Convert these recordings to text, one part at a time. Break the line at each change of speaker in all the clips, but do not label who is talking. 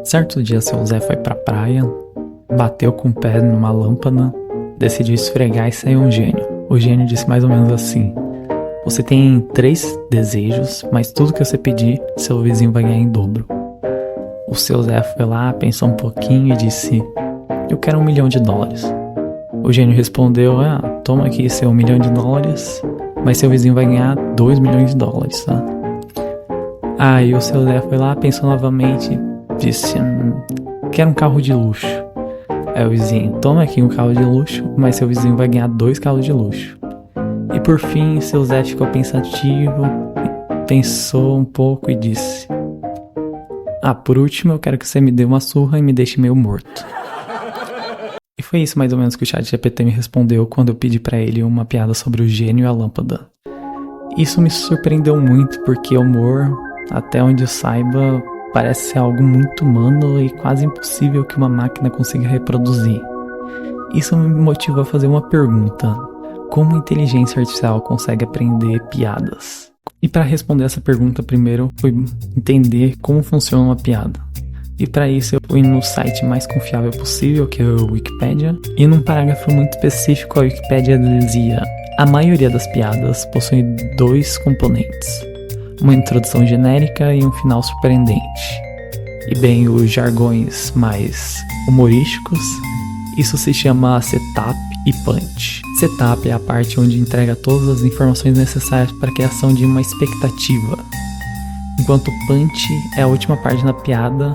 Certo dia, seu Zé foi pra praia, bateu com o pé numa lâmpada, decidiu esfregar e saiu um gênio. O gênio disse mais ou menos assim: você tem 3 desejos, mas tudo que você pedir, seu vizinho vai ganhar em dobro. O seu Zé foi lá, pensou um pouquinho e disse: eu quero $1 milhão. O gênio respondeu: toma aqui seu $1 milhão, mas seu vizinho vai ganhar $2 milhões, tá? Aí o seu Zé foi lá, pensou novamente, disse: quero um carro de luxo. Aí o vizinho: toma aqui um carro de luxo, mas seu vizinho vai ganhar 2 carros de luxo. E por fim, seu Zé ficou pensativo, pensou um pouco e disse: por último, eu quero que você me dê uma surra e me deixe meio morto. E foi isso mais ou menos que o ChatGPT me respondeu quando eu pedi pra ele uma piada sobre o gênio e a lâmpada. Isso me surpreendeu muito porque o humor, até onde eu saiba, parece ser algo muito humano e quase impossível que uma máquina consiga reproduzir. Isso me motivou a fazer uma pergunta: como a inteligência artificial consegue aprender piadas? E para responder essa pergunta, primeiro fui entender como funciona uma piada. E para isso eu fui no site mais confiável possível, que é o Wikipedia. E num parágrafo muito específico, a Wikipedia dizia: a maioria das piadas possui 2 componentes, uma introdução genérica e um final surpreendente. E bem, os jargões mais humorísticos, isso se chama setup e punch. Setup é a parte onde entrega todas as informações necessárias para a criação de uma expectativa, enquanto punch é a última parte da piada,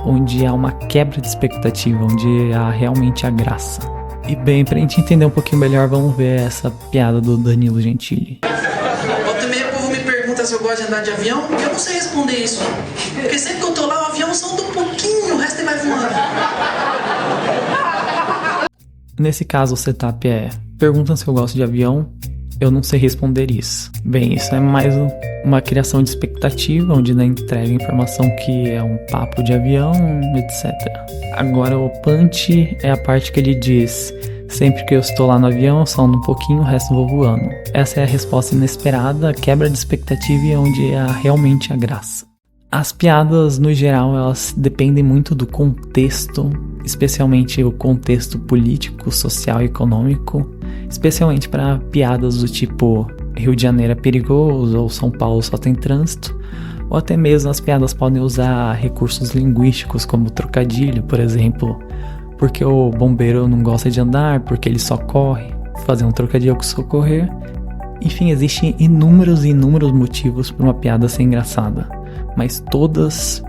onde há uma quebra de expectativa, onde há realmente a graça. E bem, pra gente entender um pouquinho melhor, vamos ver essa piada do Danilo Gentili.
Volta e meia o povo me pergunta se eu gosto de andar de avião, e eu não sei responder isso. Porque sempre que eu tô lá, o avião solta um pouquinho, o resto ele vai voando.
Nesse caso, o setup é: perguntam se eu gosto de avião, eu não sei responder isso. Bem, isso é mais uma criação de expectativa, onde entrega informação que é um papo de avião, etc. Agora o punch é a parte que ele diz: sempre que eu estou lá no avião, eu solto um pouquinho, o resto eu vou voando. Essa é a resposta inesperada, quebra de expectativa e onde há realmente a graça. As piadas, no geral, elas dependem muito do contexto, especialmente o contexto político, social e econômico, especialmente para piadas do tipo Rio de Janeiro é perigoso ou São Paulo só tem trânsito, ou até mesmo as piadas podem usar recursos linguísticos como trocadilho, por exemplo, porque o bombeiro não gosta de andar, porque ele só corre, fazer um trocadilho com socorrer. Enfim, existem inúmeros motivos para uma piada ser engraçada, mas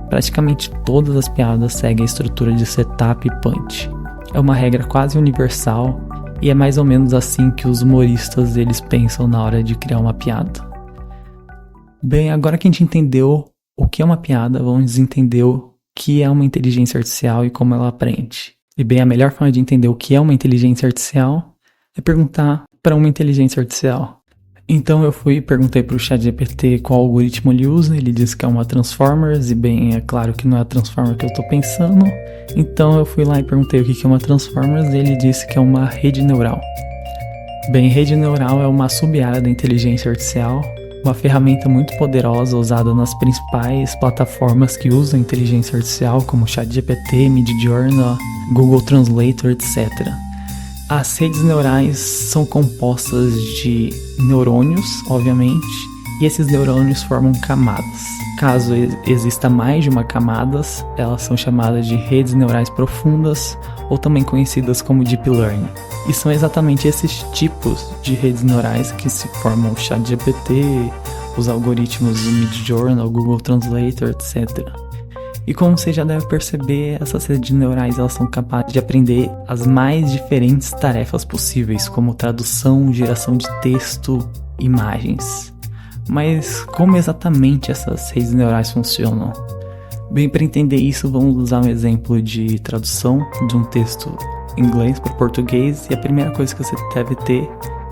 praticamente todas as piadas seguem a estrutura de setup e punch. É uma regra quase universal e é mais ou menos assim que os humoristas eles pensam na hora de criar uma piada. Bem, agora que a gente entendeu o que é uma piada, vamos entender o que é uma inteligência artificial e como ela aprende. E bem, a melhor forma de entender o que é uma inteligência artificial é perguntar para uma inteligência artificial. Então eu perguntei para o ChatGPT qual algoritmo ele usa, ele disse que é uma Transformers, e bem, é claro que não é a Transformer que eu estou pensando. Então eu fui lá e perguntei o que é uma Transformers, e ele disse que é uma rede neural. Bem, rede neural é uma sub-área da inteligência artificial, uma ferramenta muito poderosa usada nas principais plataformas que usam inteligência artificial, como ChatGPT, Midjourney, Google Translator, etc. As redes neurais são compostas de neurônios, obviamente, e esses neurônios formam camadas. Caso exista mais de uma camada, elas são chamadas de redes neurais profundas, ou também conhecidas como Deep Learning. E são exatamente esses tipos de redes neurais que se formam o ChatGPT, os algoritmos do Midjourney, o Google Translator, etc. E como você já deve perceber, essas redes neurais elas são capazes de aprender as mais diferentes tarefas possíveis, como tradução, geração de texto, imagens. Mas como exatamente essas redes neurais funcionam? Bem, para entender isso, vamos usar um exemplo de tradução de um texto em inglês para português, e a primeira coisa que você deve ter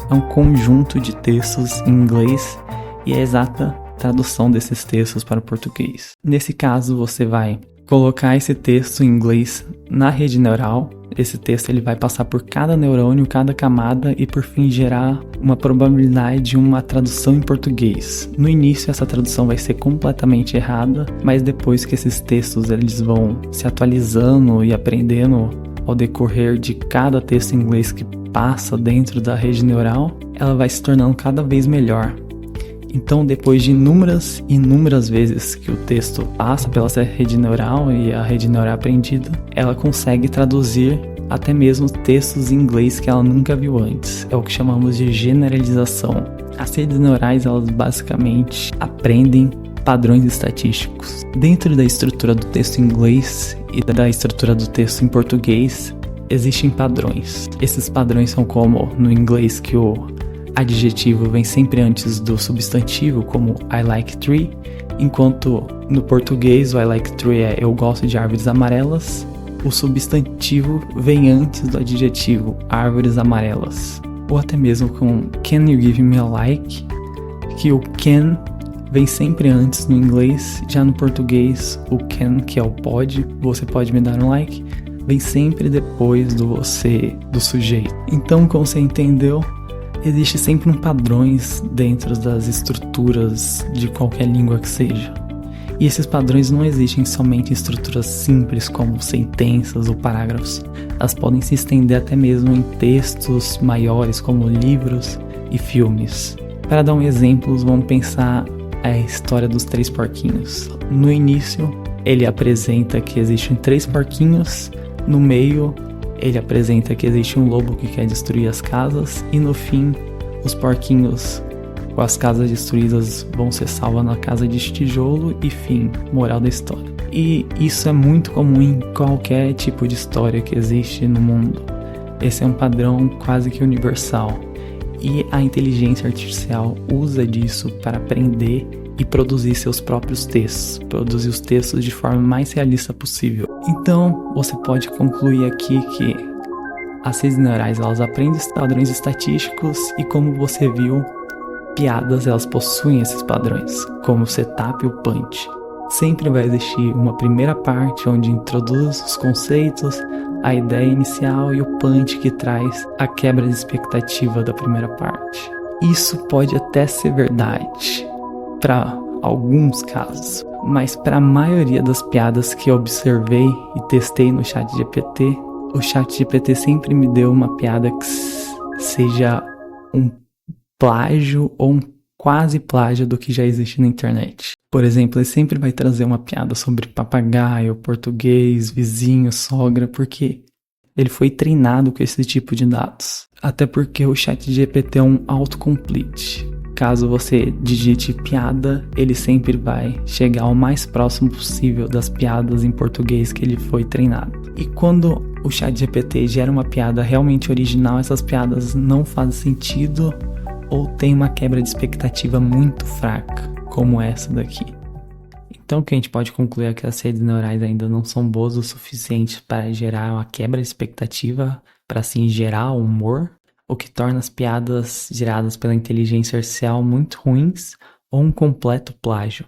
é um conjunto de textos em inglês e a exata tradução desses textos para o português. Nesse caso, você vai colocar esse texto em inglês na rede neural, Esse texto ele vai passar por cada neurônio, cada camada e por fim gerar uma probabilidade de uma tradução em português. No início essa tradução vai ser completamente errada, mas depois que esses textos eles vão se atualizando e aprendendo ao decorrer de cada texto em inglês que passa dentro da rede neural, ela vai se tornando cada vez melhor. Então, depois de inúmeras vezes que o texto passa pela rede neural e a rede neural é aprendida, ela consegue traduzir até mesmo textos em inglês que ela nunca viu antes. É o que chamamos de generalização. As redes neurais, elas basicamente aprendem padrões estatísticos. Dentro da estrutura do texto em inglês e da estrutura do texto em português, existem padrões. Esses padrões são como no inglês que o adjetivo vem sempre antes do substantivo, como I like tree, enquanto no português o I like tree é eu gosto de árvores amarelas, o substantivo vem antes do adjetivo, árvores amarelas. Ou até mesmo com can you give me a like, que o can vem sempre antes no inglês, já no português o can, que é o pode, você pode me dar um like, vem sempre depois do você, do sujeito. Então, como você entendeu, existe sempre padrões dentro das estruturas de qualquer língua que seja. E esses padrões não existem somente em estruturas simples como sentenças ou parágrafos. Elas podem se estender até mesmo em textos maiores como livros e filmes. Para dar um exemplo, vamos pensar a história dos 3 porquinhos. No início, ele apresenta que existem 3 porquinhos, no meio ele apresenta que existe um lobo que quer destruir as casas e no fim, os porquinhos com as casas destruídas vão ser salvos na casa de tijolo e fim, moral da história. E isso é muito comum em qualquer tipo de história que existe no mundo. Esse é um padrão quase que universal. E a inteligência artificial usa disso para aprender e produzir seus próprios textos, produzir os textos de forma mais realista possível. Então, você pode concluir aqui que as redes neurais elas aprendem padrões estatísticos e, como você viu, piadas elas possuem esses padrões, como o setup e o punch. Sempre vai existir uma primeira parte onde introduz os conceitos, a ideia inicial e o punch que traz a quebra de expectativa da primeira parte. Isso pode até ser verdade para alguns casos, mas para a maioria das piadas que eu observei e testei no ChatGPT, o ChatGPT sempre me deu uma piada que seja um plágio ou um quase plágio do que já existe na internet. Por exemplo, ele sempre vai trazer uma piada sobre papagaio, português, vizinho, sogra, porque ele foi treinado com esse tipo de dados. Até porque o ChatGPT é um autocomplete. Caso você digite piada, ele sempre vai chegar ao mais próximo possível das piadas em português que ele foi treinado. E quando o ChatGPT gera uma piada realmente original, essas piadas não fazem sentido ou tem uma quebra de expectativa muito fraca, como essa daqui. Então o que a gente pode concluir é que as redes neurais ainda não são boas o suficiente para gerar uma quebra de expectativa, para assim gerar humor, o que torna as piadas geradas pela inteligência artificial muito ruins ou um completo plágio.